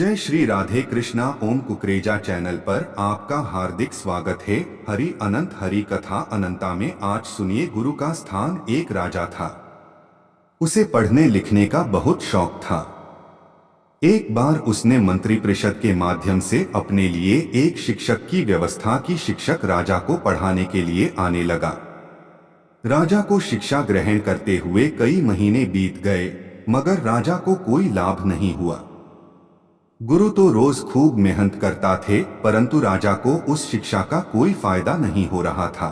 जय श्री राधे कृष्णा। ओम कुकरेजा चैनल पर आपका हार्दिक स्वागत है। हरि अनंत हरि कथा अनंता में आज सुनिए। गुरु का स्थान। एक राजा था, उसे पढ़ने लिखने का बहुत शौक था। एक बार उसने मंत्रिपरिषद के माध्यम से अपने लिए एक शिक्षक की व्यवस्था की। शिक्षक राजा को पढ़ाने के लिए आने लगा। राजा को शिक्षा ग्रहण करते हुए कई महीने बीत गए, मगर राजा को कोई लाभ नहीं हुआ। गुरु तो रोज खूब मेहनत करता थे, परंतु राजा को उस शिक्षा का कोई फायदा नहीं हो रहा था।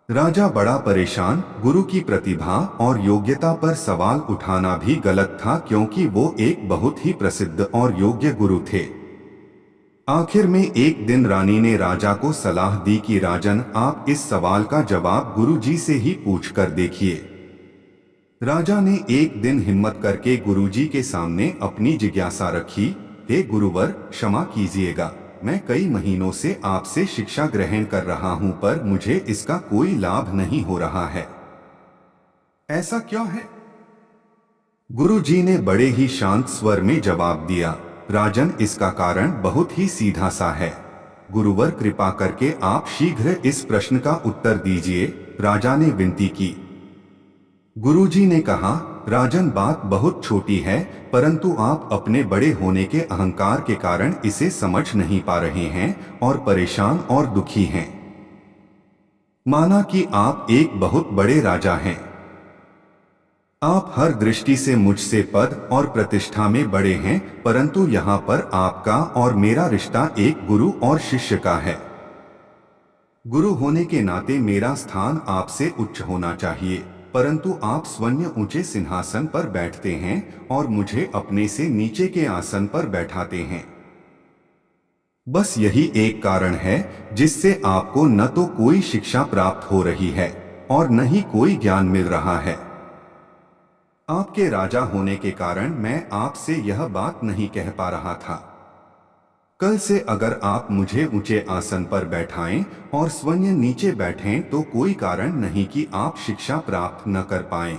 राजा बड़ा परेशान। गुरु की प्रतिभा और योग्यता पर सवाल उठाना भी गलत था, क्योंकि वो एक बहुत ही प्रसिद्ध और योग्य गुरु थे। आखिर में एक दिन रानी ने राजा को सलाह दी कि राजन, आप इस सवाल का जवाब गुरुजी से ही पूछ कर देखिए। राजा ने एक दिन हिम्मत करके गुरुजी के सामने अपनी जिज्ञासा रखी। हे गुरुवर, क्षमा कीजिएगा, मैं कई महीनों से आपसे शिक्षा ग्रहण कर रहा हूं, पर मुझे इसका कोई लाभ नहीं हो रहा है। ऐसा क्यों है? गुरुजी ने बड़े ही शांत स्वर में जवाब दिया। राजन, इसका कारण बहुत ही सीधा सा है। गुरुवर, कृपा करके आप शीघ्र इस प्रश्न का उत्तर दीजिए, राजा ने विनती की। गुरुजी ने कहा, राजन, बात बहुत छोटी है, परंतु आप अपने बड़े होने के अहंकार के कारण इसे समझ नहीं पा रहे हैं और परेशान और दुखी हैं। माना कि आप एक बहुत बड़े राजा हैं। आप हर दृष्टि से मुझसे पद और प्रतिष्ठा में बड़े हैं, परंतु यहाँ पर आपका और मेरा रिश्ता एक गुरु और शिष्य का है। गुरु होने के नाते मेरा स्थान आपसे उच्च होना चाहिए, परंतु आप स्वयं ऊंचे सिंहासन पर बैठते हैं और मुझे अपने से नीचे के आसन पर बैठाते हैं। बस यही एक कारण है जिससे आपको न तो कोई शिक्षा प्राप्त हो रही है और न ही कोई ज्ञान मिल रहा है। आपके राजा होने के कारण मैं आपसे यह बात नहीं कह पा रहा था। कल से अगर आप मुझे ऊंचे आसन पर बैठाएं और स्वयं नीचे बैठें तो कोई कारण नहीं कि आप शिक्षा प्राप्त न कर पाएं।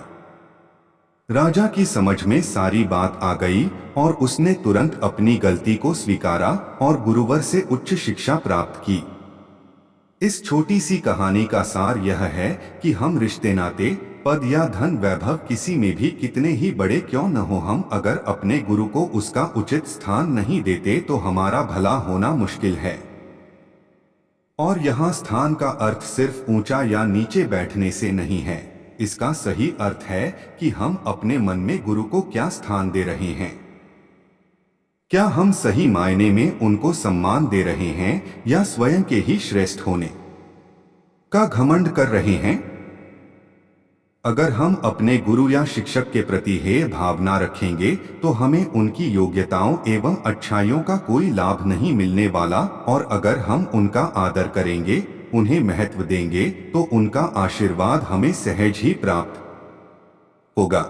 राजा की समझ में सारी बात आ गई और उसने तुरंत अपनी गलती को स्वीकारा और गुरुवर से उच्च शिक्षा प्राप्त की। इस छोटी सी कहानी का सार यह है कि हम रिश्ते नाते, पद या धन वैभव किसी में भी कितने ही बड़े क्यों न हो, हम अगर अपने गुरु को उसका उचित स्थान नहीं देते तो हमारा भला होना मुश्किल है। और यहाँ स्थान का अर्थ सिर्फ ऊंचा या नीचे बैठने से नहीं है। इसका सही अर्थ है कि हम अपने मन में गुरु को क्या स्थान दे रहे हैं। क्या हम सही मायने में उनको सम्मान दे रहे हैं या स्वयं के ही श्रेष्ठ होने का घमंड कर रहे हैं? अगर हम अपने गुरु या शिक्षक के प्रति हेय भावना रखेंगे तो हमें उनकी योग्यताओं एवं अच्छाइयों का कोई लाभ नहीं मिलने वाला, और अगर हम उनका आदर करेंगे, उन्हें महत्व देंगे, तो उनका आशीर्वाद हमें सहज ही प्राप्त होगा।